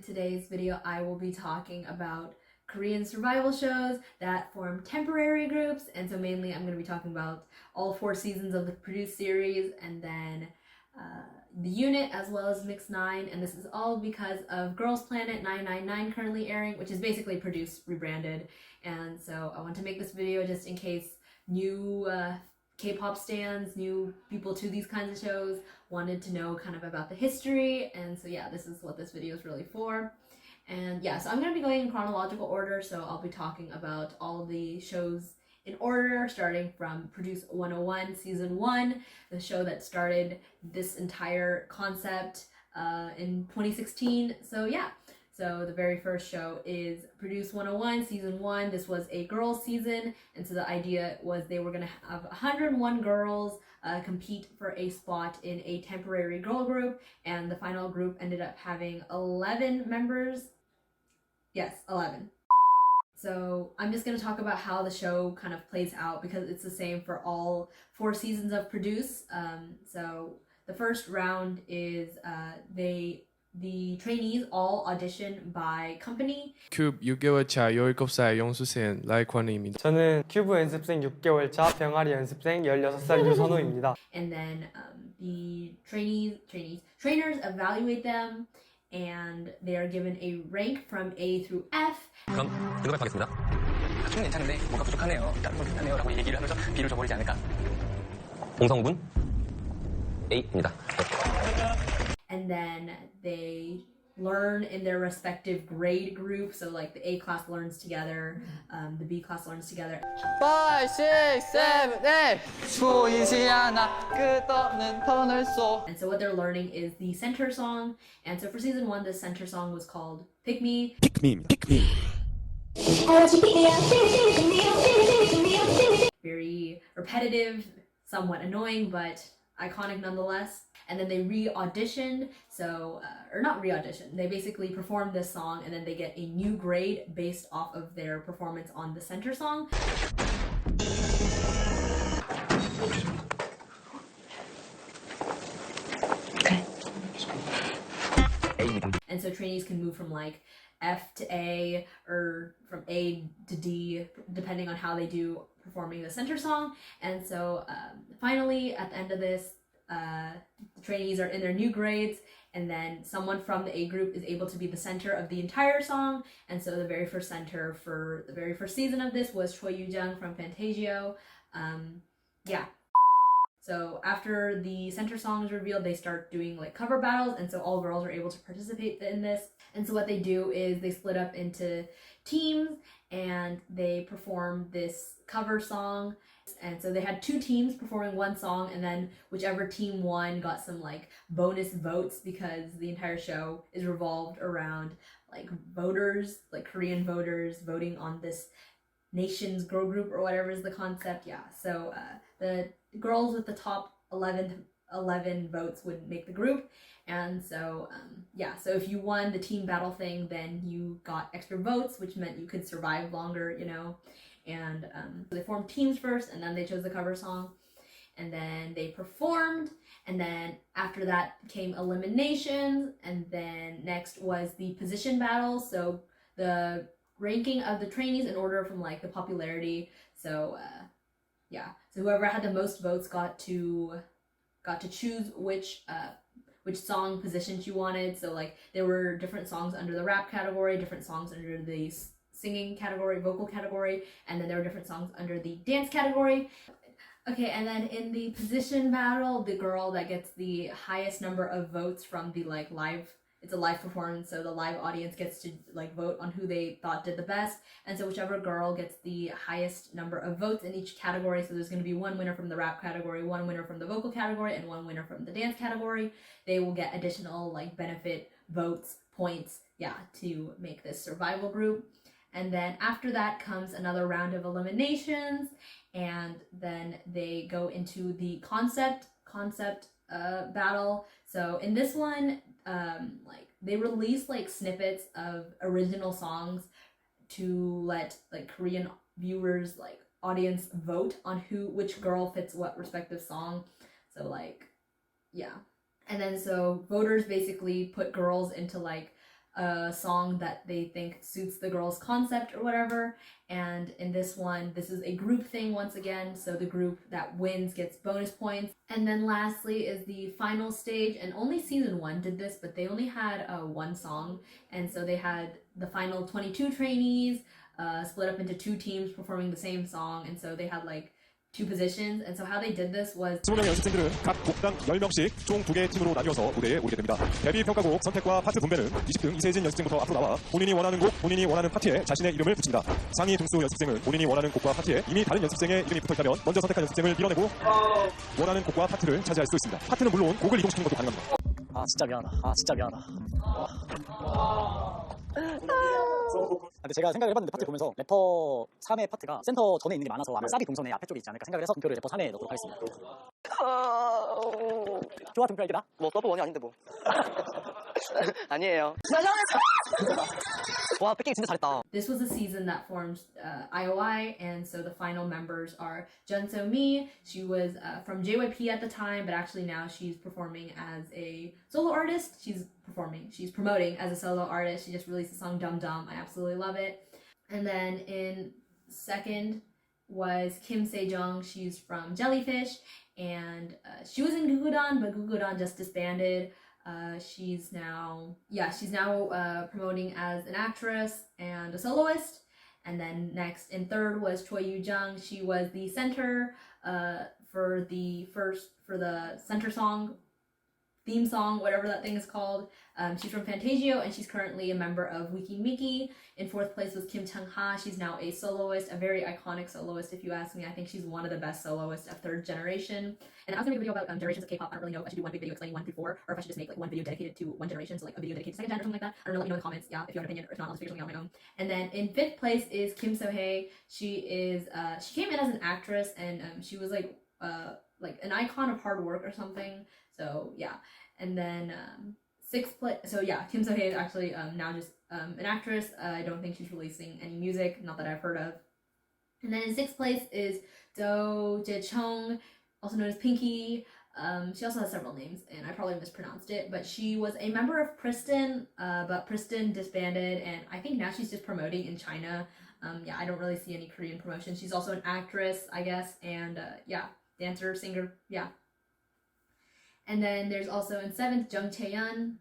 today's video, I will be talking about Korean survival shows that form temporary groups, and so mainly I'm going to be talking about all 4 seasons of the produced series, and then the unit as well as mixnine, and this is all because of Girls Planet 999 currently airing, which is basically produced rebranded. And so I want to make this video just in case new K-pop stans, new people to these kinds of shows wanted to know kind of about the history, and so yeah, this is what this video is really for. And yeah, so I'm going to be going in chronological order, so I'll be talking about all of the shows in order, starting from Produce 101 Season 1, the show that started this entire concept in 2016. So yeah, so the very first show is Produce 101 Season 1. This was a girls season, and so the idea was they were going to have 101 girls compete for a spot in a temporary girl group, and the final group ended up having 11 members. Yes, 11. So I'm just going to talk about how the show kind of plays out because it's the same for all 4 seasons of Produce. So the first round is the trainees all audition by company. 큐브 6개월 차 17살 용수생 라이관입니다. 저는 큐브 연습생 6개월 차 병아리 연습생 16살 유선호입니다. And then the trainers evaluate them, and they are given a rank from A through F. 그럼 등급을 가겠습니다. 좀 괜찮은데 뭔가 부족하네요. 다른 건 괜찮네요 라고 얘기를 하면서 B를 줘버리지 않을까. 공성분 A입니다. And then they learn in their respective grade group. So like the A class learns together, the B class learns together. 5, 6, 7, 8 보이지 않아 끝없는 터널 속. And so what they're learning is the center song. And so for season 1, the center song was called Pick Me. Pick me, pick me. Very repetitive, somewhat annoying, but iconic nonetheless. And then they re-auditioned, so, or not re-auditioned, they basically performed this song and then they get a new grade based off of their performance on the center song. And so trainees can move from like F to A or from A to D depending on how they do performing the center song. And so finally at the end of this, the trainees are in their new grades, and then someone from the A group is able to be the center of the entire song. And so the very first center for the very first season of this was Choi Yoo-jung from Fantasio. Yeah. So after the center song is revealed, they start doing like cover battles, and so all girls are able to participate in this. And so what they do is they split up into teams and they perform this cover song. And so they had 2 teams performing one song, and then whichever team won got some like bonus votes because the entire show is revolved around like voters, like Korean voters voting on this nation's girl group or whatever is the concept. Yeah, so the girls with the top 11 votes would make the group. And so yeah, so if you won the team battle thing, then you got extra votes, which meant you could survive longer, you know. And they formed teams first, and then they chose the cover song, and then they performed, and then after that came eliminations, and then next was the position battle. So the ranking of the trainees in order from like the popularity. So yeah, so whoever had the most votes got to choose which song positions you wanted. So like there were different songs under the rap category, different songs under the singing category, vocal category, and then there were different songs under the dance category. Okay, and then in the position battle, the girl that gets the highest number of votes from the like live, it's a live performance, so the live audience gets to like vote on who they thought did the best. And so whichever girl gets the highest number of votes in each category, so there's going to be 1 winner from the rap category, 1 winner from the vocal category, and 1 winner from the dance category, they will get additional like benefit votes, points, yeah, to make this survival group. And then after that comes another round of eliminations, and then they go into the concept battle. So in this one, like they release like snippets of original songs to let like Korean viewers, like audience, vote on which girl fits what respective song. So like, yeah. And then so voters basically put girls into like a song that they think suits the girl's concept or whatever. And in this one, this is a group thing once again, so the group that wins gets bonus points. And then lastly is the final stage, and only season 1 did this, but they only had one song, and so they had the final 22 trainees split up into 2 teams performing the same song, and so they had like 2 positions. And so how they did this was 20명의 연습생들은 각 곡당 10명씩 총 2개의 팀으로 나뉘어서 무대에 오르게 됩니다. 데뷔 평가곡 선택과 파트 분배는 20등 이세진 연습생부터 앞으로 나와 본인이 원하는 곡, 본인이 원하는 파트에 자신의 이름을 붙입니다. 상위 등수 연습생은 본인이 원하는 곡과 파트에 이미 다른 연습생의 이름이 붙어있다면 먼저 선택한 연습생을 밀어내고 원하는 곡과 파트를 차지할 수 있습니다. 파트는 물론 곡을 이동시키는 것도 가능합니다. 아 진짜 미안하다. 근데 제가 생각을 해봤는데 파트 보면서 래퍼 3의 파트가 센터 전에 있는 게 많아서 아마 사비 동선의 앞에 쪽에 있지 않을까 생각을 해서 등표를 래퍼 3에 넣도록 하겠습니다. 좋아, 등표 알겠다. 뭐 서브 원이 아닌데 뭐. 아니에요. 와, 뺏기기 진짜 잘했다. this was a season that formed IOI, and so the final members are Jun So Mi. She was from JYP at the time, but actually now she's performing as a solo artist. She's promoting as a solo artist. She just released the song Dum Dum. I absolutely love it. And then in second was Kim Se-jung. She's from Jellyfish, and she was in Gugudan, but Gugudan just disbanded. She's now promoting as an actress and a soloist. And then next in third was Choi Yoo-jung. She was the center for the center song, theme song, whatever that thing is called. She's from Fantasio, and she's currently a member of Wiki Miki. In fourth place was Kim Chung-ha. She's now a soloist, a very iconic soloist if you ask me. I think she's one of the best soloists of third generation. And I was gonna make a video about generations of K-pop. I don't really know if I should do one big video explaining 1 through 4, or if I should just make like one video dedicated to one generation, so like a video dedicated to second gen or something like that. I don't know, let me know in the comments, yeah, if you have an opinion, or if not, I'll just figure something out on my own. And then in fifth place is Kim So-hae. She came in as an actress, and she was like an icon of hard work or something. So yeah. And then sixth place, so yeah, Kim So-hae is actually now just an actress. I don't think she's releasing any music, not that I've heard of. And then in sixth place is Do Jae-chung, also known as Pinky. She also has several names, and I probably mispronounced it, but she was a member of Pristin, but Pristin disbanded, and I think now she's just promoting in China. Yeah, I don't really see any Korean promotion. She's also an actress, I guess, and yeah, dancer, singer, yeah. And then there's also in seventh, Jung Chaeyeon.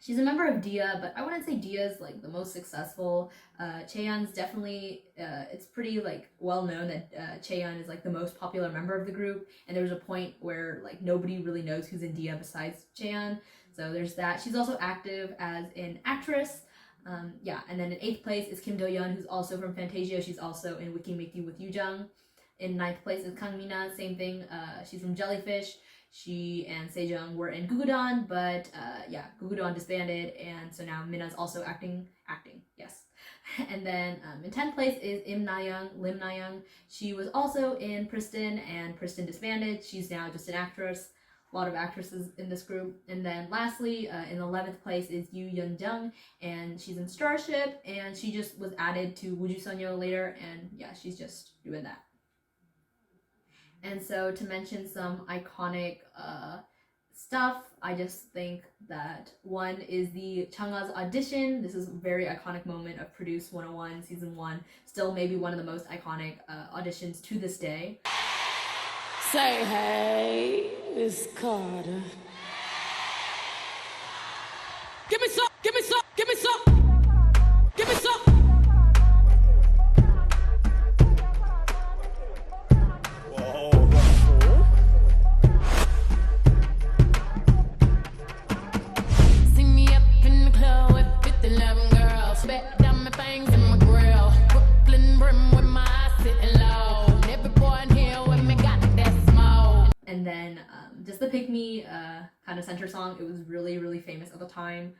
She's a member of Dia, but I wouldn't say Dia is like the most successful. Chaeyeon's definitely, it's pretty like well known that Chaeyeon is like the most popular member of the group, and there was a point where like nobody really knows who's in Dia besides Chaeyeon. So there's that. She's also active as an actress. Yeah, and then in eighth place is Kim Do-yeon, who's also from Fantasio. She's also in Wiki Miki with Yoo-jung. In ninth place is Kang Mina, same thing. She's from Jellyfish. She and Sejong were in Gugudan, but yeah, Gugudan disbanded, and so now Mina's also acting, yes. And then in 10th place is Lim Na-young. She was also in Pristin, and Pristin disbanded. She's now just an actress. A lot of actresses in this group. And then lastly, in 11th place is Yoo Yeon-jung, and she's in Starship, and she just was added to Wooju Sonyo later, and yeah, she's just doing that. And so to mention some iconic stuff, I just think that one is the Changha's audition. This is a very iconic moment of Produce 101 season 1. Still maybe one of the most iconic auditions to this day. Say hey, it's Carter. Give me some, give me some, give me some, give me some. And then just the Pick Me kind of center song, it was really, really famous at the time.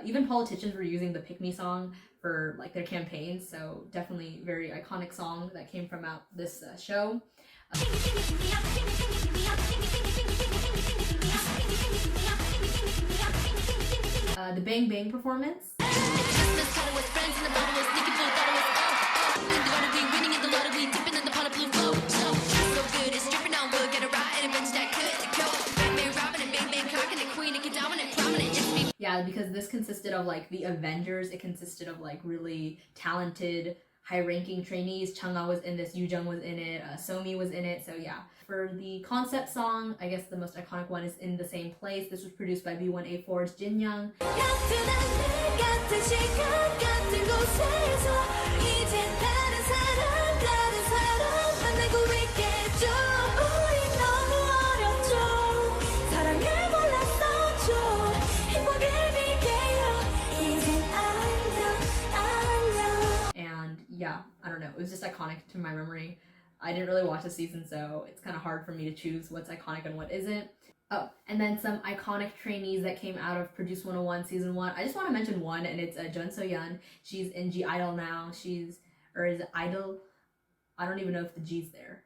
Even politicians were using the Pick Me song for like their campaigns, so definitely very iconic song that came from out this show. The Bang Bang performance. Yeah, yeah, because this consisted of like the Avengers. It consisted of like really talented, high-ranking trainees. Chang'a was in this, Yoojung was in it, Somi was in it. So yeah. For the concept song, I guess the most iconic one is In the Same Place. This was produced by B1A4's Jin Young. And yeah, I don't know, it was just iconic to my memory. I didn't really watch the season, so it's kind of hard for me to choose what's iconic and what isn't. Oh, and then some iconic trainees that came out of Produce 101 season 1. I just want to mention one, and it's Jun So-yeon. She's in G Idol now. Is it Idol? I don't even know if the G's there.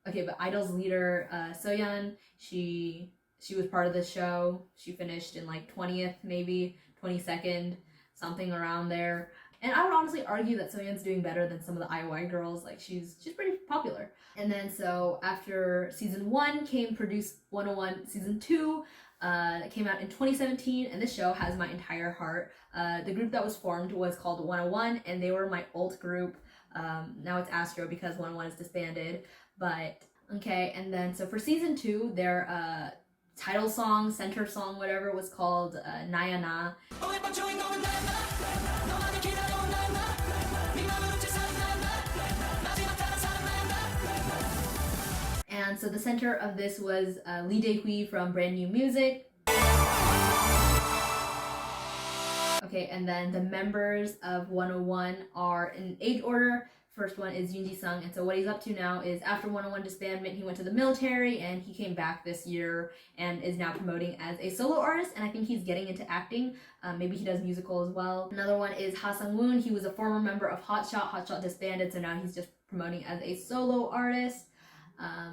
Okay, but Idol's leader, So-yeon, she was part of the show. She finished in like 20th, maybe 22nd, something around there. And I would honestly argue that So-yeon's doing better than some of the IOI girls. Like, she's pretty popular. And then so after season 1 came Produce 101 season 2, that came out in 2017, and this show has my entire heart. The group that was formed was called 101, and they were my alt group. Now it's Astro because 101 is disbanded. But okay, and then so for season 2, their title song, center song, whatever, was called Naya Na. And so the center of this was Lee Dae-hui from Brand New Music. Okay, and then the members of 101 are in age order. First one is Yoon Ji-sung, and so what he's up to now is after 101 disbandment, he went to the military, and he came back this year and is now promoting as a solo artist, and I think he's getting into acting. Maybe he does musical as well. Another one is Ha Sung-woon. He was a former member of Hot Shot. Hot Shot disbanded, so now he's just promoting as a solo artist.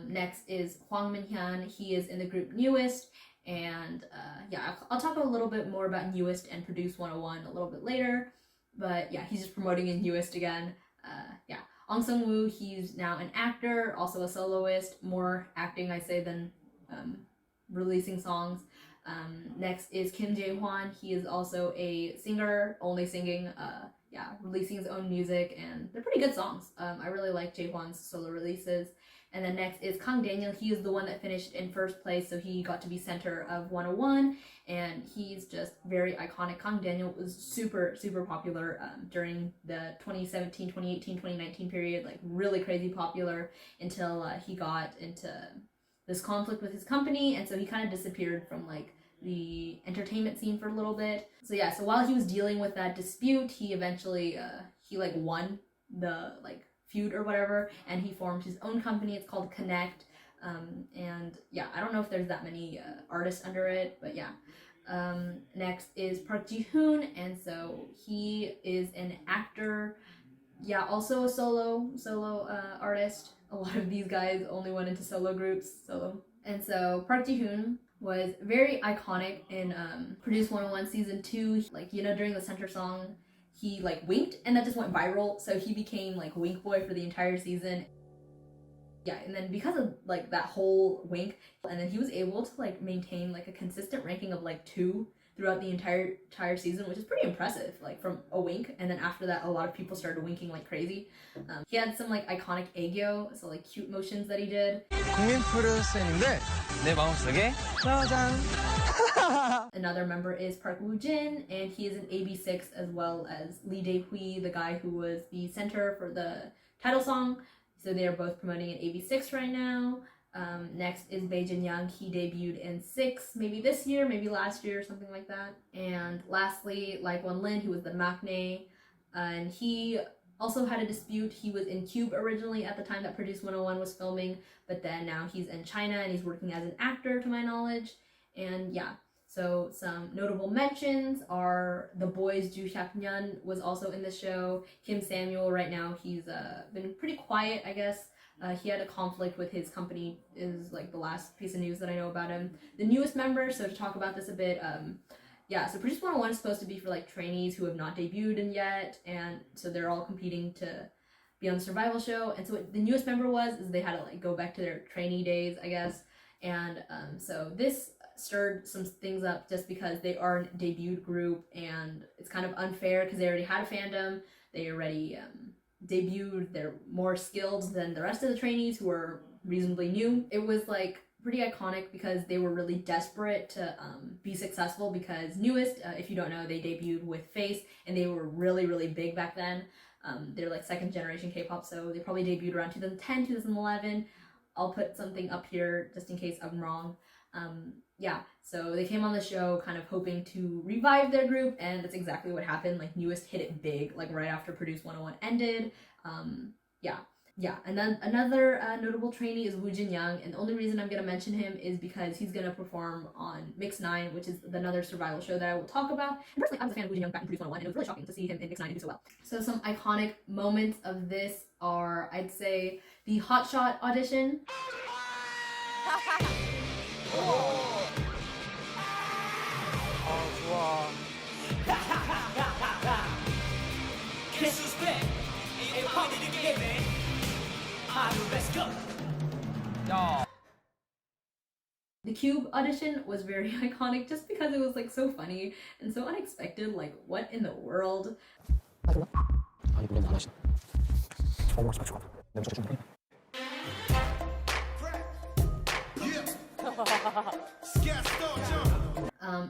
Next is Hwang Min-hyun. He is in the group Newest, and yeah, I'll talk a little bit more about Newest and Produce 101 a little bit later, but yeah, he's just promoting in Newest again. Yeah, Ong Sung-woo, he's now an actor, also a soloist, more acting I say than releasing songs. Next is Kim Jae-hwan. He is also a singer, only singing, yeah, releasing his own music, and they're pretty good songs. I really like Jae-hwan's solo releases. And then next is Kang Daniel. He is the one that finished in first place, so he got to be center of 101, and he's just very iconic. Kang Daniel was super, super popular during the 2017, 2018, 2019 period, like really crazy popular until he got into this conflict with his company, and so he kind of disappeared from like the entertainment scene for a little bit. So yeah, so while he was dealing with that dispute, he eventually, he like won the like feud or whatever, and he formed his own company. It's called Connect, and yeah, I don't know if there's that many artists under it, but yeah. Next is Park Ji-hoon, and so he is an actor, yeah, also a solo artist. A lot of these guys only went into solo groups, and so Park Ji-hoon was very iconic in Produce 101 season 2. Like, you know, during the center song, he like winked, and that just went viral, so he became like wink boy for the entire season. Yeah, and then because of like that whole wink, and then he was able to like maintain like a consistent ranking of like 2 throughout the entire season, which is pretty impressive, like from a wink, and then after that a lot of people started winking like crazy. He had some like iconic aegyo, so like cute motions that he did. 국민 프로듀서인데 내 마음속에 짜잔. Another member is Park Woo-jin, and he is in AB6 as well as Lee Dae-hui, the guy who was the center for the title song. So they are both promoting in AB6 right now. Next is Bae Jin-young. He debuted in 6, maybe this year, maybe last year, something like that. And lastly, like Won Lin, who was the mnet, and he also had a dispute. He was in Cube originally at the time that Produce 101 was filming, but then now he's in China and he's working as an actor, to my knowledge. And yeah, so some notable mentions are the boys. Joo Hyuk-nyun was also in the show. Kim Samuel, right now he's been pretty quiet, I guess. He had a conflict with his company, is like the last piece of news that I know about him. The newest member, so to talk about this a bit, yeah, so Produce 101 is supposed to be for like trainees who have not debuted in yet, and so they're all competing to be on the survival show. And so what the newest member is they had to like go back to their trainee days, I guess. And so this stirred some things up just because they are a debuted group, and it's kind of unfair because they already had a fandom. They already debuted. They're more skilled than the rest of the trainees who are reasonably new. It was like pretty iconic because they were really desperate to be successful, because Newest, if you don't know, they debuted with Face, and they were really, really big back then. They're like second generation K-pop, so they probably debuted around 2010, 2011. I'll put something up here just in case I'm wrong. Yeah, so they came on the show kind of hoping to revive their group, and that's exactly what happened. Like, Newest hit it big, like right after Produce 101 ended. Yeah, and then another notable trainee is Woo Jin Young, and the only reason I'm going to mention him is because he's going to perform on mixnine, which is another survival show that I will talk about. And personally, I was a fan of Woo Jin Young back in Produce 101, and it was really shocking to see him in mixnine do so well. So some iconic moments of this are, I'd say, the Hotshot audition. 좋아. The Cube audition was very iconic just because it was like so funny and so unexpected. Like, what in the world?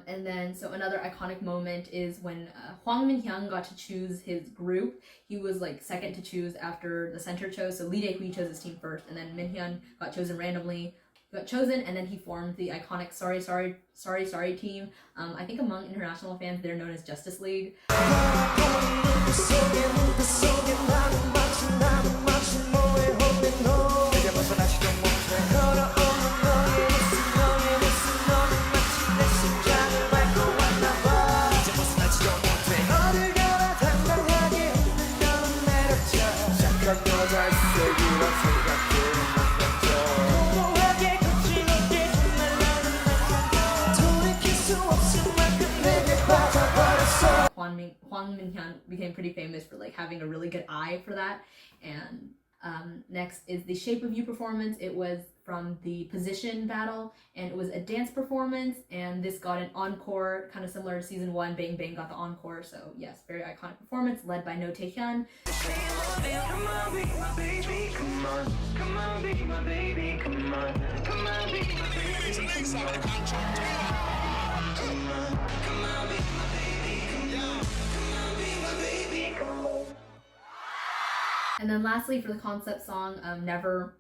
And then, so another iconic moment is when Hwang Min-hyun got to choose his group. He was like second to choose after the center chose. So Lee Dae-hui chose his team first, and then Min-hyun got chosen randomly. Got chosen, and then he formed the iconic Sorry team. I think among international fans, they're known as Justice League. Hwang Min-hyun became pretty famous for like having a really good eye for that. And next is the Shape of You performance. It was from the Position battle, and it was a dance performance, and this got an encore, kind of similar to season 1. Bang Bang got the encore, so yes, very iconic performance led by No Tae-hyun. And then lastly, for the concept song, Never.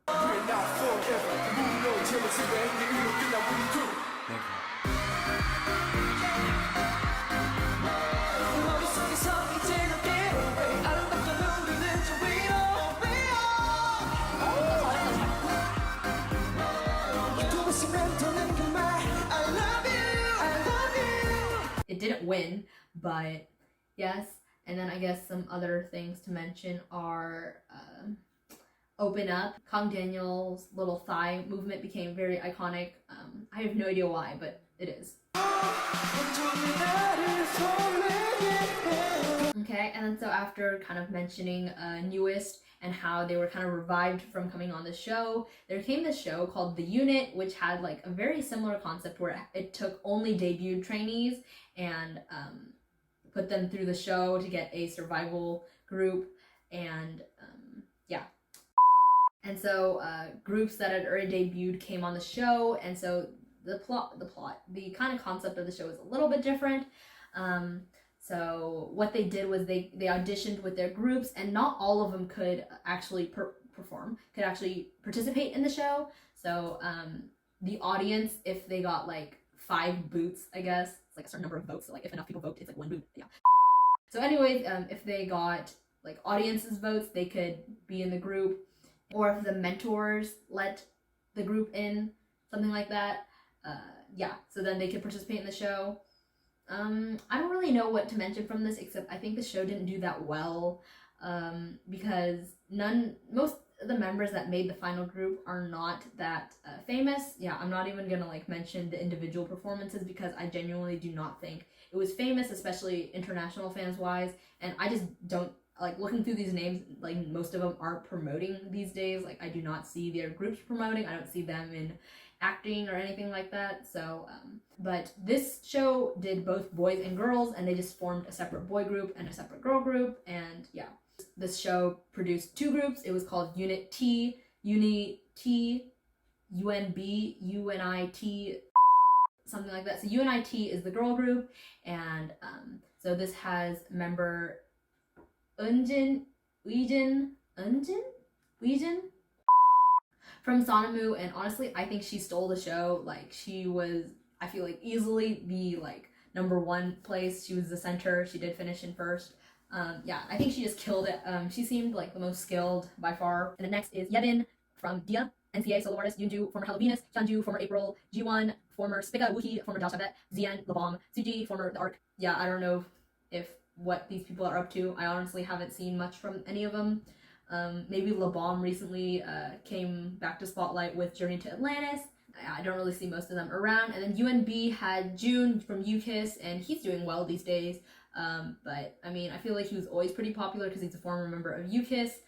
It didn't win, but yes. And then I guess some other things to mention are Open Up. Kang Daniel's little thigh movement became very iconic. I have no idea why, but it is. Okay, and then so after kind of mentioning Newest and how they were kind of revived from coming on the show, there came this show called The Unit, which had like a very similar concept where it took only debuted trainees and put them through the show to get a survival group, and yeah. And so groups that had already debuted came on the show, and so the kind of concept of the show is a little bit different. So what they did was they auditioned with their groups, and not all of them could actually perform, could actually participate in the show. So the audience, if they got like 5 boots, I guess, it's like a certain number of votes, so like if enough people vote, it's like 1 boot, yeah. So anyways, if they got like audience's votes, they could be in the group, or if the mentors let the group in, something like that, yeah, so then they could participate in the show. I don't really know what to mention from this, except I think the show didn't do that well, because most of the members that made the final group are not that famous. Yeah, I'm not even gonna like mention the individual performances because I genuinely do not think it was famous, especially international fans wise, and I just don't like looking through these names, like most of them aren't promoting these days. Like I do not see their groups promoting. I don't see them in acting or anything like that. So but this show did both boys and girls, and they just formed a separate boy group and a separate girl group. And yeah, this show produced 2 groups. It was called Unit T, UNB, UNIT, something like that. So UNIT is the girl group, and so this has member Eunjin from Sonamu, and honestly, I think she stole the show. Like she was, I feel like, easily the like #1 place. She was the center. She did finish in first. Yeah, I think she just killed it. She seemed like the most skilled by far. And the next is Yebin from Dia, NCA solo artist, Yoonju, former Hello Venus, Chanju, former April, Jiwon, former Spica, Woohee, former Josh Tabet, Zian, Labom, Suji, former The Arc. Yeah, I don't know if what these people are up to. I honestly haven't seen much from any of them. Maybe Labom recently came back to spotlight with Journey to Atlantis. I don't really see most of them around. And then UNB had June from UKISS, and he's doing well these days. But I mean, I feel like he was always pretty popular because he's a former member of UKISS,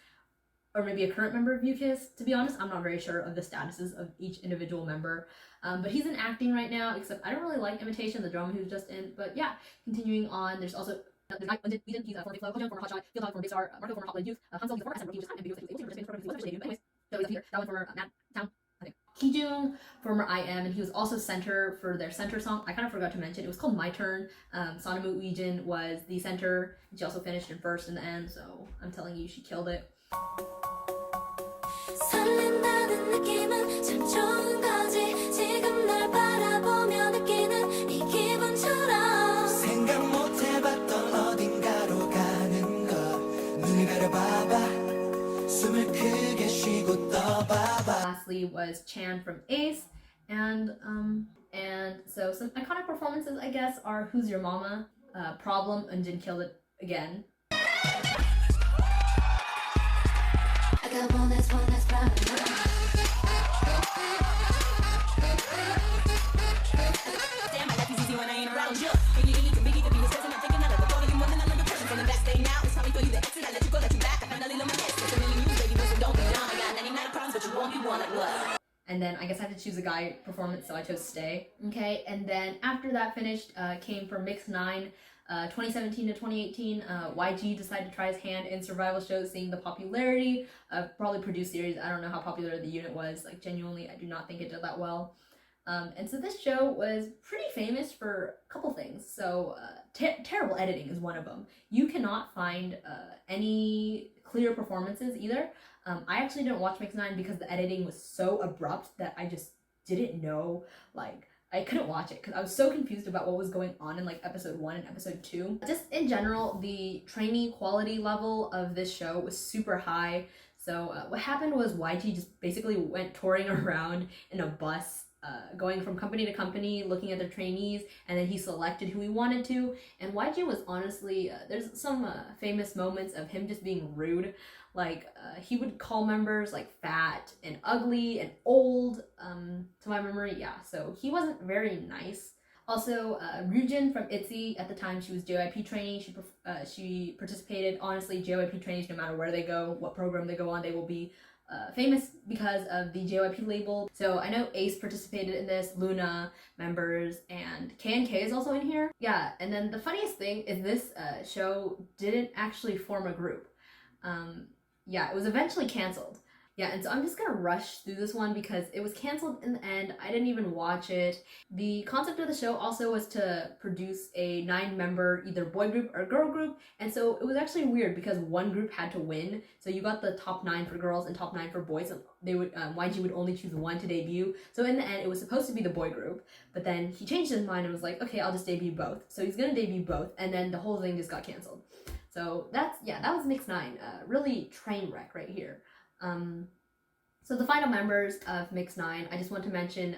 or maybe a current member of UKISS. To be honest, I'm not very sure of the statuses of each individual member. But he's in acting right now, except I don't really like Imitation, the drama he was just in. But yeah, continuing on, there's also he's a former Flow, former Hotshot, Field Hog, former Big Star, Marco, former Hot Blade Youth, Hansel, he's a former SM rookie, which is and because he was able to participate in the program, he was anyways. So he's here. That one for Mad Town, I think. Kijung, former IM, and he was also center for their center song. I kind of forgot to mention, it was called My Turn. Sonamu Uijin was the center, and she also finished in first in the end, so I'm telling you, she killed it. 설렌다는 느낌은 참 좋은 거지 지금 날 바라보며 느끼는 이 기분처럼 생각 못 해봤던 어딘가로 가는 거 눈을 가려봐봐 숨을 크게 쉬고 떠봐봐. Lastly was Chan from Ace, and so some iconic performances, I guess, are Who's Your Mama, Problem, Eunjin killed it again. I got one that's problem. Damn, my life is easy when I ain't around you. And you need to be the stress and I'm thinking out of the body. You more than another person from the best day now. It's how we throw you the exit. I let you go, let you back. I finally learned my lesson. It's a million years, baby, so don't be dumb. I got 99 problems, but you won't be one like what? And then I guess I had to choose a guy performance, so I chose Stay. Okay, and then after that finished, came for mixnine. 2017 to 2018, YG decided to try his hand in survival shows, seeing the popularity of probably produced series. I don't know how popular the unit was. Like, genuinely, I do not think it did that well. And so this show was pretty famous for a couple things. So terrible editing is one of them. You cannot find any clear performances either. I actually didn't watch mixnine because the editing was so abrupt that I just didn't know, like, I couldn't watch it because I was so confused about what was going on in like episode 1 and episode 2. Just in general, the trainee quality level of this show was super high. So what happened was YG just basically went touring around in a bus, going from company to company, looking at their trainees, and then he selected who he wanted to. And YG was honestly, there's some famous moments of him just being rude. Like, he would call members like fat and ugly and old, to my memory, yeah, so he wasn't very nice. Also, Ryujin from ITZY, at the time she was JYP trainee, she participated. Honestly, JYP trainees, no matter where they go, what program they go on, they will be famous because of the JYP label. So I know Ace participated in this, Luna members, and K&K is also in here. Yeah, and then the funniest thing is this show didn't actually form a group. Yeah, it was eventually canceled. Yeah, and so I'm just gonna rush through this one because it was canceled in the end. I didn't even watch it. The concept of the show also was to produce a 9-member either boy group or girl group, and so it was actually weird because one group had to win. So you got the top 9 for girls and top 9 for boys. So they would YG would only choose one to debut. So in the end, it was supposed to be the boy group, but then he changed his mind and was like, okay, I'll just debut both. So he's gonna debut both, and then the whole thing just got canceled. So that was mixnine. Really train wreck right here. So the final members of mixnine, I just want to mention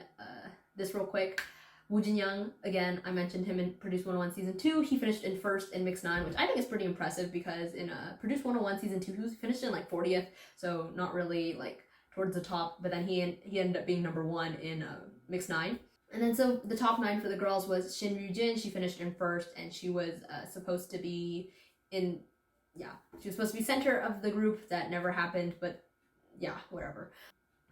this real quick. Woo Jin Young, again, I mentioned him in Produce 101 Season 2. He finished in first in mixnine, which I think is pretty impressive because in Produce 101 Season 2, he finished in like 40th, so not really like towards the top, but then he ended up being number 1 in mixnine. And then so the top 9 for the girls was Shin Ryujin. She finished in first, and she was supposed to be in yeah, she was supposed to be center of the group. That never happened, but yeah, whatever.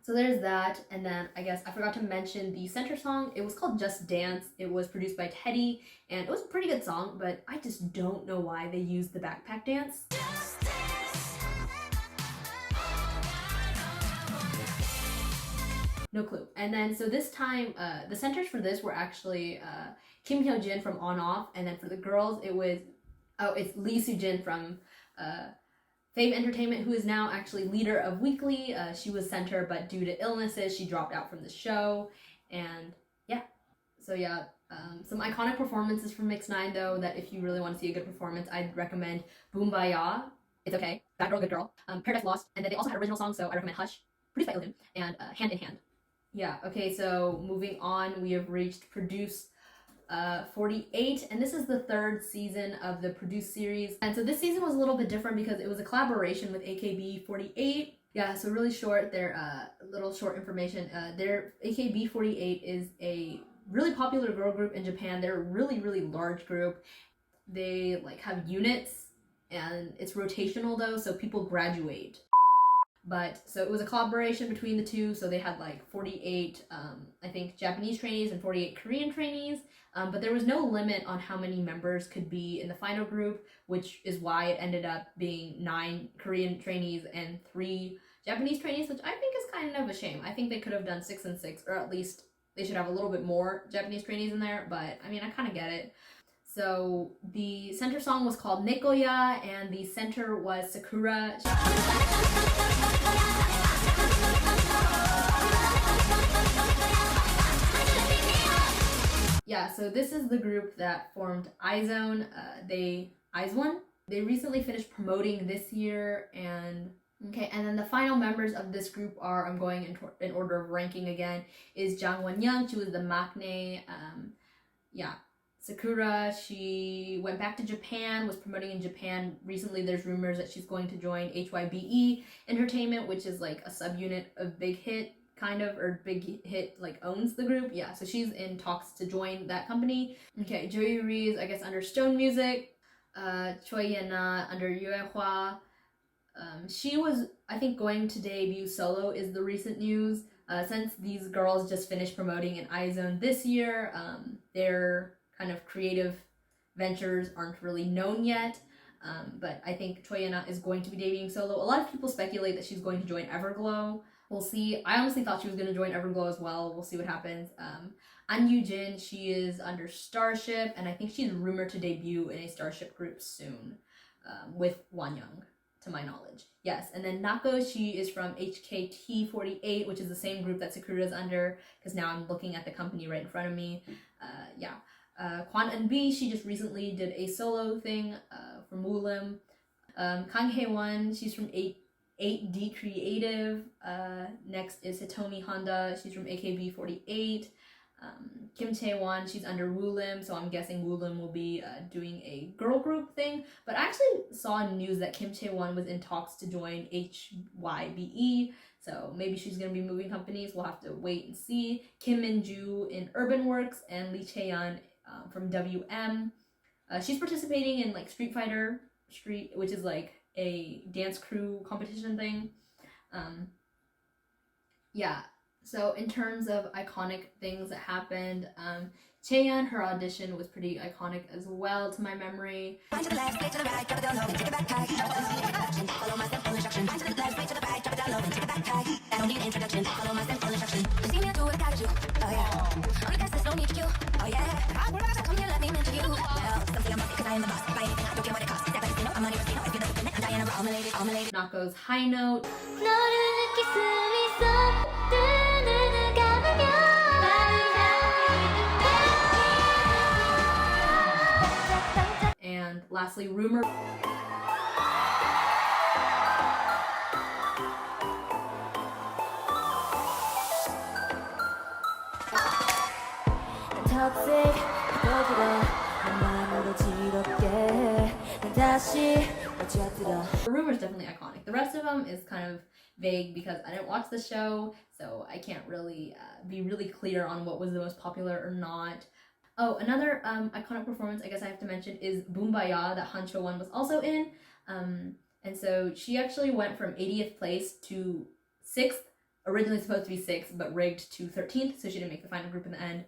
So there's that, and then I guess I forgot to mention the center song. It was called Just Dance. It was produced by Teddy, and it was a pretty good song, but I just don't know why they used the backpack dance. No clue. And then so this time, the centers for this were actually Kim Hyo Jin from On Off, and then for the girls it's Lee Soo Jin from Fave Entertainment, who is now actually leader of Weekly. She was center, but due to illnesses, she dropped out from the show. And yeah, so yeah, some iconic performances from mixnine though, that if you really want to see a good performance, I'd recommend Boombaya, It's Okay, Bad Girl, Good Girl, Paradise Lost, and then they also had original songs, so I recommend Hush, produced by Ilhun, and Hand in Hand. Yeah, okay, so moving on, we have reached Produce 48, and this is the third season of the Produce series. And so this season was a little bit different because it was a collaboration with AKB48. Yeah, so really short, their little short information. Their AKB48 is a really popular girl group in Japan. They're a really, really large group. They like have units, and it's rotational though, so people graduate. But so it was a collaboration between the two, so they had like 48 I think Japanese trainees and 48 Korean trainees, but there was no limit on how many members could be in the final group, which is why it ended up being 9 Korean trainees and 3 Japanese trainees, which I think is kind of a shame. I think they could have done 6 and 6, or at least they should have a little bit more Japanese trainees in there, but I mean, I kind of get it. So the center song was called Nekoya, and the center was Sakura. Yeah, so this is the group that formed izone. Izone. They recently finished promoting this year, and okay, and then the final members of this group are, I'm going in order of ranking again, is Jang Won-young. She was the maknae. Yeah. Sakura, she went back to Japan, was promoting in Japan. Recently, there's rumors that she's going to join HYBE Entertainment, which is like a subunit of Big Hit, kind of, or Big Hit like owns the group. Yeah, so she's in talks to join that company. Okay, Jo Yuri is, I guess, under Stone Music. Choi Yena under Yuehua. She was, I think, going to debut solo is the recent news. Since these girls just finished promoting in izone this year, their kind of creative ventures aren't really known yet, but I think Choi Yena is going to be debuting solo. A lot of people speculate that she's going to join Everglow. We'll see. I honestly thought she was going to join Everglow as well. We'll see what happens. An Yoo-jin, she is under Starship, and I think she's rumored to debut in a Starship group soon, with Won-young, to my knowledge. Yes, and then Nako, she is from HKT48, which is the same group that Sakura is under, because now I'm looking at the company right in front of me. Yeah. Kwan Eun-bi, she just recently did a solo thing from Woolim. Kang Hae-won, she's from 8D Creative. Next is Hitomi Honda, she's from AKB48. Kim Tae-won, she's under Woolim, so I'm guessing Woolim will be doing a girl group thing. But I actually saw news that Kim Tae-won was in talks to join HYBE, so maybe she's going to be moving companies. We'll have to wait and see. Kim Min-ju in Urban Works, and Lee Chae-yeon from WM. She's participating in like Street Fighter Street, which is like a dance crew competition thing. Yeah, so in terms of iconic things that happened, Chaeyeon, her audition was pretty iconic as well to my memory. Nako's High Note. And lastly, Rumor. Rumor is definitely iconic. The rest of them is kind of vague because I didn't watch the show, so I can't really be really clear on what was the most popular or not. Oh, another iconic performance I guess I have to mention is Boombaya that Han Cho-won was also in. And so she actually went from 80th place to 6th, originally supposed to be 6th, but rigged to 13th, so she didn't make the final group in the end.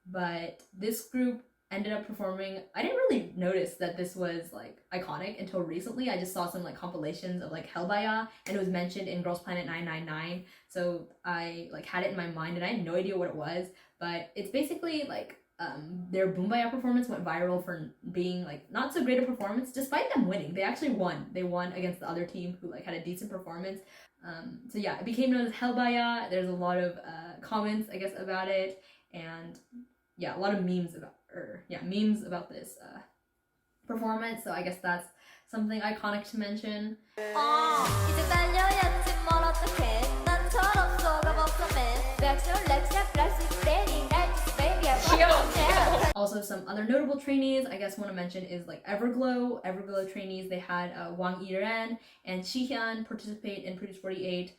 But this group ended up performing. I didn't really notice that this was like iconic until recently. I just saw some like compilations of like Hellbaya, and it was mentioned in Girls Planet 999, so I like had it in my mind and I had no idea what it was. But it's basically like their Boombaya performance went viral for being like not so great a performance, despite them winning. They actually won. They won against the other team who like had a decent performance. So yeah, it became known as Hellbaya. There's a lot of comments, I guess, about it, and yeah, a lot of memes about this performance. So I guess that's something iconic to mention. 이제 달려야지 뭘 어떡해 난 철없어 겁없어 man Pacsun like that plastic standing like this baby I want Also, some other notable trainees I guess want to mention is like Everglow trainees. They had Wang Yiren and Shihyun participate in Produce 48.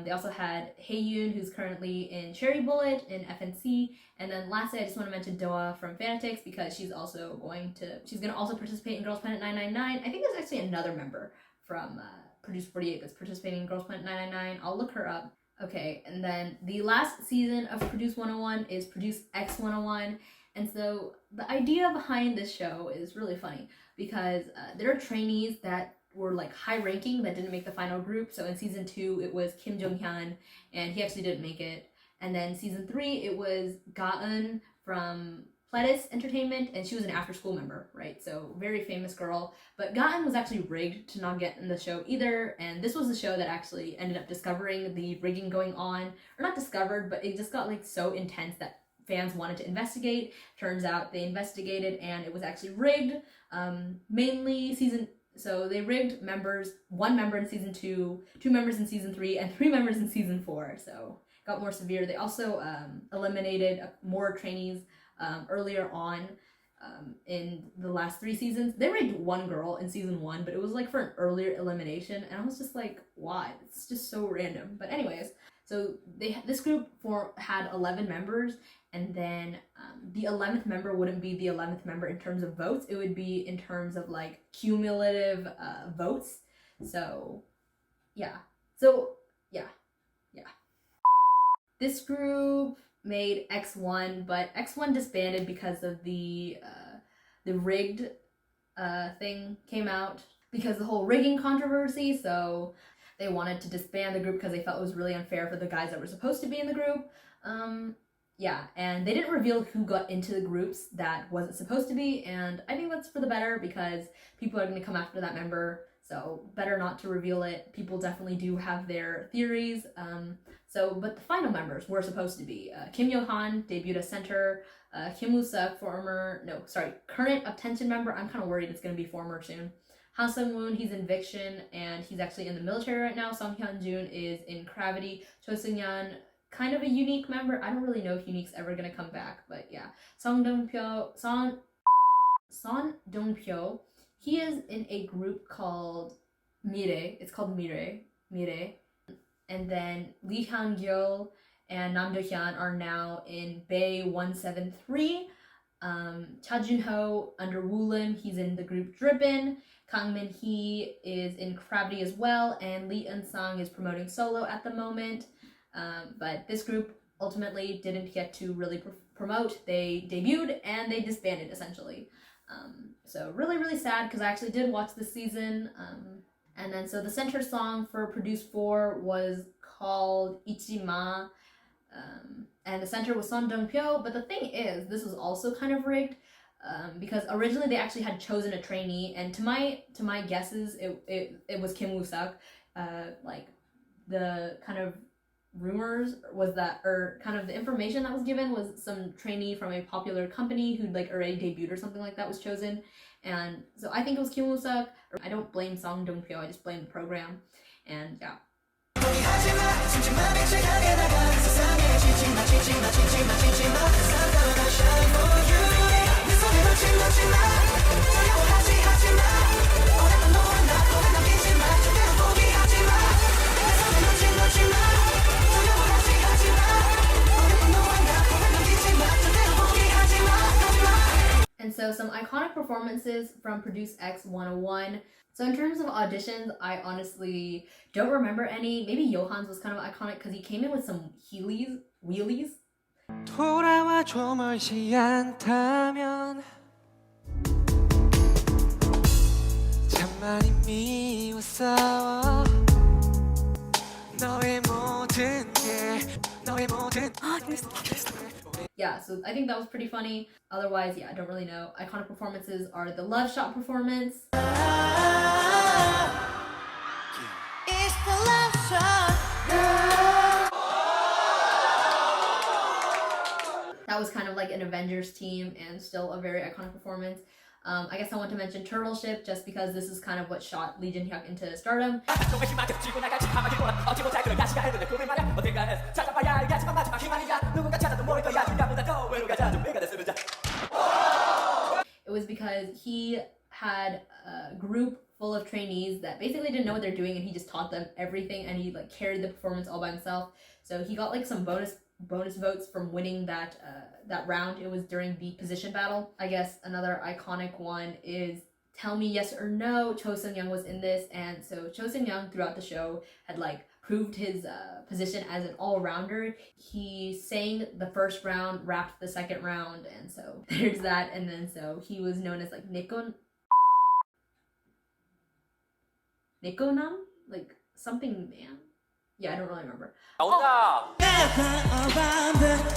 They also had Haeyoon, who's currently in Cherry Bullet in FNC, and then lastly I just want to mention Doa from Fanatics because she's gonna also participate in Girls Planet 999. I think there's actually another member from Produce 48 that's participating in Girls Planet 999. I'll look her up. Okay, and then the last season of Produce 101 is Produce X 101, and so the idea behind this show is really funny because there are trainees that were like high ranking that didn't make the final group. So in season 2 it was Kim Jong-hyun and he actually didn't make it, and then season 3 it was Ga-eun from Pledis Entertainment, and she was an after school member, right? So very famous girl, but Ga-eun was actually rigged to not get in the show either, and this was the show that actually ended up discovering the rigging going on, or not discovered, but it just got like so intense that fans wanted to investigate. Turns out they investigated and it was actually rigged. So they rigged members, 1 member in season 2, 2 members in season 3, and 3 members in season 4. So it got more severe. They also eliminated more trainees earlier on in the last 3 seasons. They rigged 1 girl in season 1, but it was like for an earlier elimination, and I was just like, why? It's just so random. But anyways, so this group had 11 members, and then the 11th member wouldn't be the 11th member in terms of votes. It would be in terms of like cumulative votes. So yeah. This group made X1, but X1 disbanded because of the rigged thing came out because the whole rigging controversy. So they wanted to disband the group because they felt it was really unfair for the guys that were supposed to be in the group. Yeah, and they didn't reveal who got into the groups that wasn't supposed to be, and I think that's for the better because people are going to come after that member, so better not to reveal it. People definitely do have their theories. But the final members were supposed to be Kim Yo-han, debuted as center, Kim Woo-suk, current Attention member. I'm kind of worried it's going to be former soon. Ha Sung-woon, he's in Viction, and he's actually in the military right now. Song Hyun-jun is in Gravity. Cho Seung-yeon, kind of a unique member. I don't really know if Unique's ever gonna come back, but yeah. Son Dong-pyo, he is in a group called Mire. It's called Mire. And then Lee Hyun-gil and Nam Do-hyun are now in Bae 173. Cha Jun-ho under Woolim, he's in the group Drippin'. Kang Min-hee is in Gravity as well, and Lee Eun-sang is promoting solo at the moment. But this group ultimately didn't get to really promote. They debuted and they disbanded essentially. So really, really sad because I actually did watch this season. And then so the center song for Produce 4 was called Ichima. And the center was Son Dong-pyo. But the thing is, this was also kind of rigged. Because originally they actually had chosen a trainee, and to my guesses, it was Kim Woo-suk. Like the kind of rumors was that, or kind of the information that was given was some trainee from a popular company who'd like already debuted or something like that was chosen, and so I think it was Kim Woo-suk. I don't blame Song Dong-pyo, I just blame the program, and yeah. And so some iconic performances performances from Produce X 101. So in terms of auditions, I honestly don't remember any. Maybe Johan's was kind of iconic because he came in with some wheelies. 돌아와줘 멀지 않다면 참 많이 미웠어 너의 모든 게 너의 모든 Yeah, so I think that was pretty funny. Otherwise, yeah, I don't really know. Iconic performances are the Love Shot performance. It's the love shot. That was kind of like an Avengers team and still a very iconic performance. I guess I want to mention Turtle Ship just because this is kind of what shot Lee Jin-hyuk into stardom. It was because he had a group full of trainees that basically didn't know what they're doing and he just taught them everything and he like carried the performance all by himself. So he got like some bonus votes from winning that round. It was during the position battle. I guess another iconic one is Tell Me Yes or No. Cho Seung-young was in this, and so Cho Seung-young throughout the show had like proved his position as an all-rounder. He sang the first round, rapped the second round, and so there's that. And then so he was known as like Nikonam, like something man. Yeah, I don't really remember. 나온다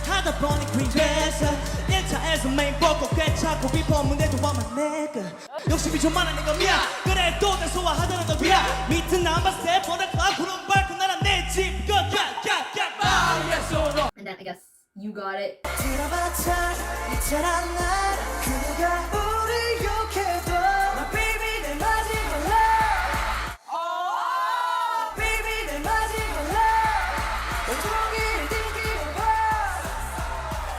하다 보니 그래서 1차에서 메인 보고 꿰차고 비포문에도 와만 내가 욕심이 좀 많아 내가 미안 그래도 난 소화하자는 걸 위야 밑은 안 봤을 때 보다 앞으로 밟고 나란 내집 And then I guess You Got It. 들어봤자 이처럼 날 그대가 우리 욕해도 My baby 내 마지막 love Baby 내 마지막 love 온종일 띵기로 봐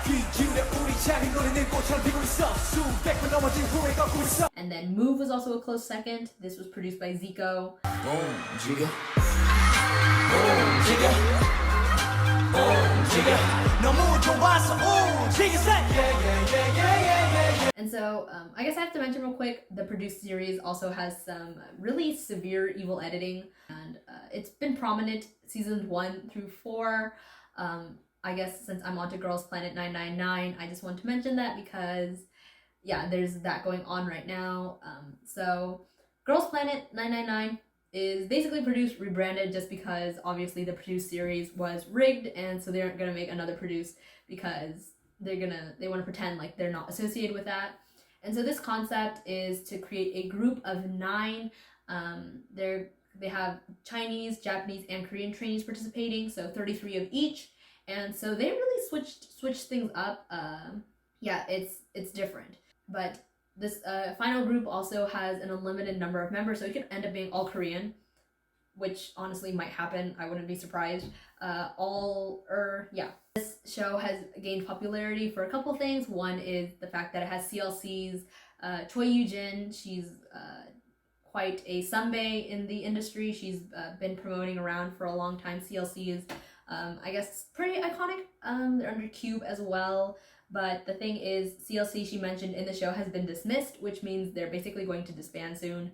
귀기울여 우리 작은 노래는 꽃처럼 피고 있어 수백 번 넘어진 후에 걷고 있어 And then Move was also a close second. This was produced by Zico. 움직여 움직여 움직여 너무 좋아서 움직여 And so I guess I have to mention real quick, the produced series also has some really severe evil editing, and it's been prominent seasons 1 through 4. I guess since I'm onto Girls Planet 999, I just want to mention that because yeah, there's that going on right now. So Girls Planet 999 is basically produced, rebranded just because obviously the produced series was rigged, and so they aren't gonna make another produced because they want to pretend like they're not associated with that. And so this concept is to create a group of 9. They have Chinese, Japanese, and Korean trainees participating, so 33 of each. And so they really switched things up. Yeah, it's different. But this final group also has an unlimited number of members, so it could end up being all Korean, which honestly might happen. I wouldn't be surprised. This show has gained popularity for a couple things. One is the fact that it has CLCs. Choi Yoo-jin, she's quite a sunbae in the industry. She's been promoting around for a long time. CLCs, I guess, pretty iconic. They're under Cube as well. But the thing is, CLC, she mentioned in the show, has been dismissed, which means they're basically going to disband soon.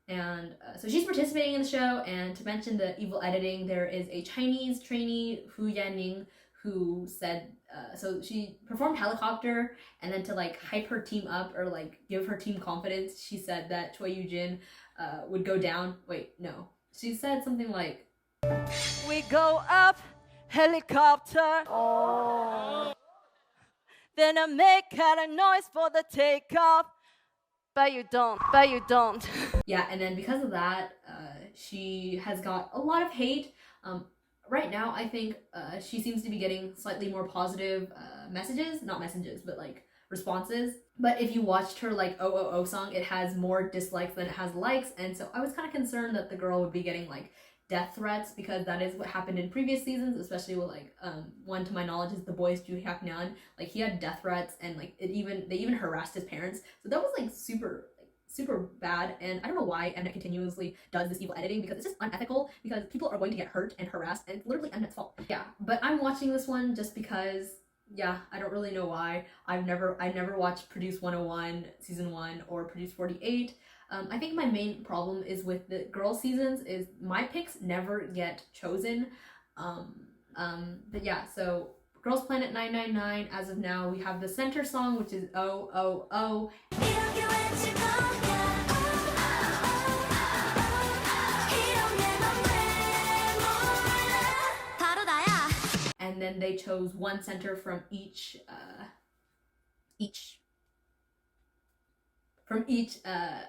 And so she's participating in the show, and to mention the evil editing, there is a Chinese trainee, Hu Yanning, who said, so she performed Helicopter, and then to like hype her team up or like give her team confidence, she said that Choi Yoo-jin would go down. Wait, no. She said something like, We go up, helicopter. Then I make kind of noise for the takeoff. But you don't. Yeah, and then because of that, she has got a lot of hate. Right now, I think she seems to be getting slightly more positive not messages, but like responses. But if you watched her like OOO song, it has more dislikes than it has likes, and so I was kind of concerned that the girl would be getting like death threats, because that is what happened in previous seasons, especially with like one to my knowledge is the boys Joo Hyuk Nyan. Like he had death threats, and like they even harassed his parents, so that was like super bad. And I don't know why Mnet continuously does this evil editing, because it's just unethical, because people are going to get hurt and harassed, and it's literally Mnet's fault. Yeah, but I'm watching this one just because Yeah, I don't really know why. I never watched Produce 101 season 1 or Produce 48. I think my main problem is with the girl seasons is my picks never get chosen. But yeah, so Girls Planet 999, as of now, we have the center song, which is Oh Oh Oh. And then they chose one center from each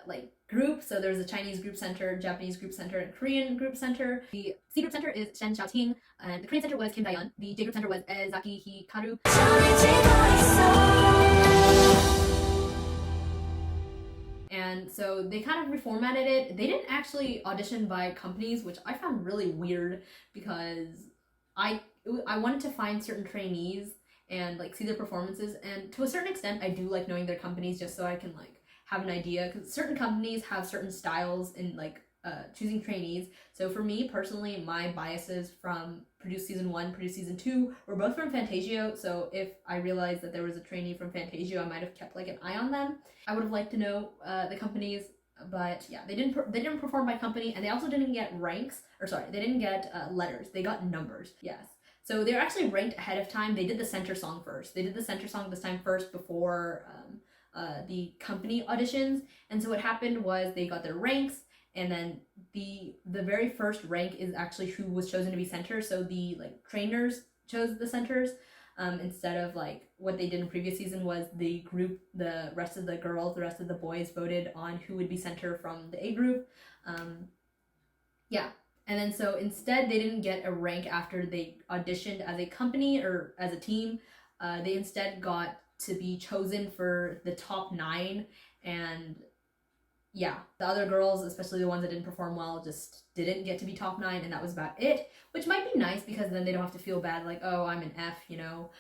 like group. So there's a Chinese group center, Japanese group center, and Korean group center. The C group center is Shen Xiaoting, and the Korean center was Kim Daeyeon. The J group center was Zaki Hikaru. And so they kind of reformatted it. They didn't actually audition by companies, which I found really weird because I wanted to find certain trainees and like see their performances, and to a certain extent I do like knowing their companies just so I can like have an idea, because certain companies have certain styles in like choosing trainees. So for me personally, my biases from Produce season 1, Produce season 2 were both from Fantasio, so if I realized that there was a trainee from Fantasio, I might have kept like an eye on them. I would have liked to know the companies, but yeah, they didn't perform by company, and they also didn't get ranks, or sorry, they didn't get letters, they got numbers. Yes. So they were actually ranked ahead of time. They did the center song first. They did the center song this time first before the company auditions. And so what happened was they got their ranks, and then the very first rank is actually who was chosen to be center. So the like trainers chose the centers instead of like what they did in previous season was the group, the rest of the girls, the rest of the boys voted on who would be center from the A group. Yeah. And then so instead they didn't get a rank after they auditioned as a company or as a team. They instead got to be chosen for the top 9, and yeah, the other girls, especially the ones that didn't perform well, just didn't get to be top 9, and that was about it, which might be nice because then they don't have to feel bad like, oh, I'm an F, you know.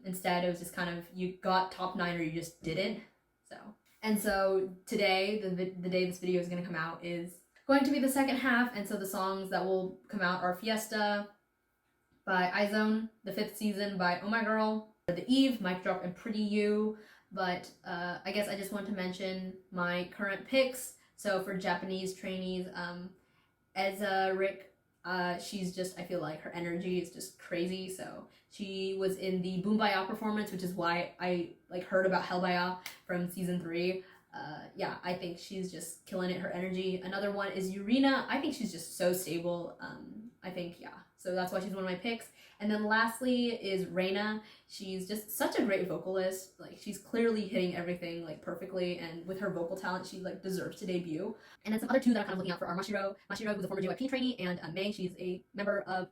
Instead it was just kind of you got top 9 or you just didn't. So today, the day this video is going to come out, is going to be the second half, and so the songs that will come out are Fiesta by izone, the 5th season by Oh My Girl, The Eve, Mic Drop, and Pretty You. But I guess I just want to mention my current picks. So for Japanese trainees, Eza Rick, she's just, I feel like her energy is just crazy. So she was in the Boombaya performance, which is why I like heard about Hellbaya from season 3. Yeah, I think she's just killing it, her energy. Another one is Yurina. I think she's just so stable. I think, yeah, so that's why she's one of my picks. And then lastly is Reina. She's just such a great vocalist. Like, she's clearly hitting everything like perfectly, and with her vocal talent, she like deserves to debut. And then some other two that I'm kind of looking out for are Mashiro. Mashiro, who's a former JYP trainee, and May. She's a member of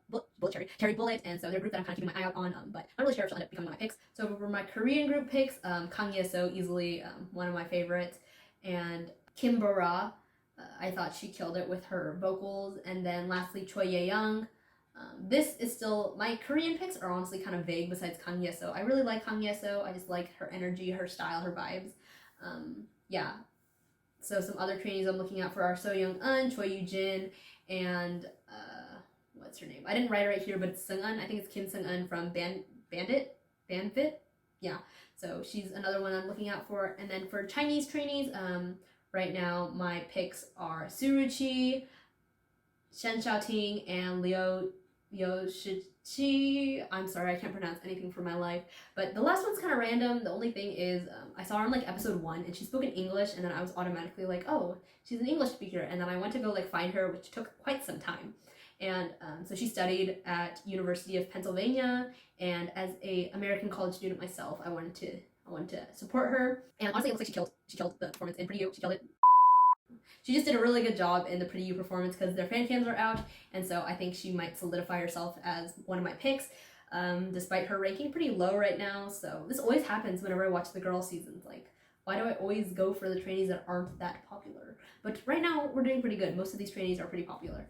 Cherry Bullet, and so they're a group that I'm kind of keeping my eye out on, but I'm not really sure if she'll end up becoming one of my picks. So for my Korean group picks, Kang Ye-so, easily one of my favorites, and Kim Bara. I thought she killed it with her vocals. And then lastly, Choi Ye-young. This is still, my Korean picks are honestly kind of vague besides Kang Ye-so. I really like Kang Ye-so. I just like her energy, her style, her vibes. Yeah. So some other trainees I'm looking out for are So Young-eun, Choi Yoo-jin, and what's her name? I didn't write it right here, but it's Seung-eun. I think it's Kim Seung-eun from Banfit. Yeah. So she's another one I'm looking out for. And then for Chinese trainees, right now my picks are Suruchi, Shen Xiaoting, and Liu Shiqi. I'm sorry, I can't pronounce anything for my life. But the last one's kind of random. The only thing is, I saw her in like episode 1, and she spoke in English, and then I was automatically like, oh, she's an English speaker. And then I went to go like find her, which took quite some time. And so she studied at University of Pennsylvania, and as a American college student myself, I wanted to support her. And honestly, it looks like she killed the performance in Pretty You. She killed it. She just did a really good job in the Pretty You performance because their fan cams are out, and so I think she might solidify herself as one of my picks, despite her ranking pretty low right now. So this always happens whenever I watch the girl seasons. Like, why do I always go for the trainees that aren't that popular? But right now, we're doing pretty good. Most of these trainees are pretty popular.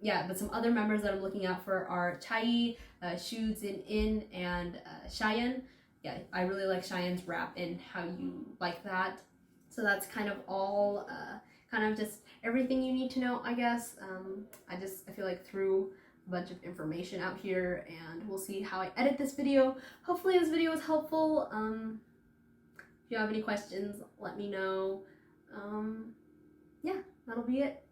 Yeah, but some other members that I'm looking out for are Chai, Shu Jin-in, and Cheyenne. Yeah, I really like Cheyenne's rap and how you like that. So that's kind of all, kind of just everything you need to know, I guess. I feel like through bunch of information out here, and we'll see how I edit this video. Hopefully this video was helpful. If you have any questions, let me know. Yeah, that'll be it.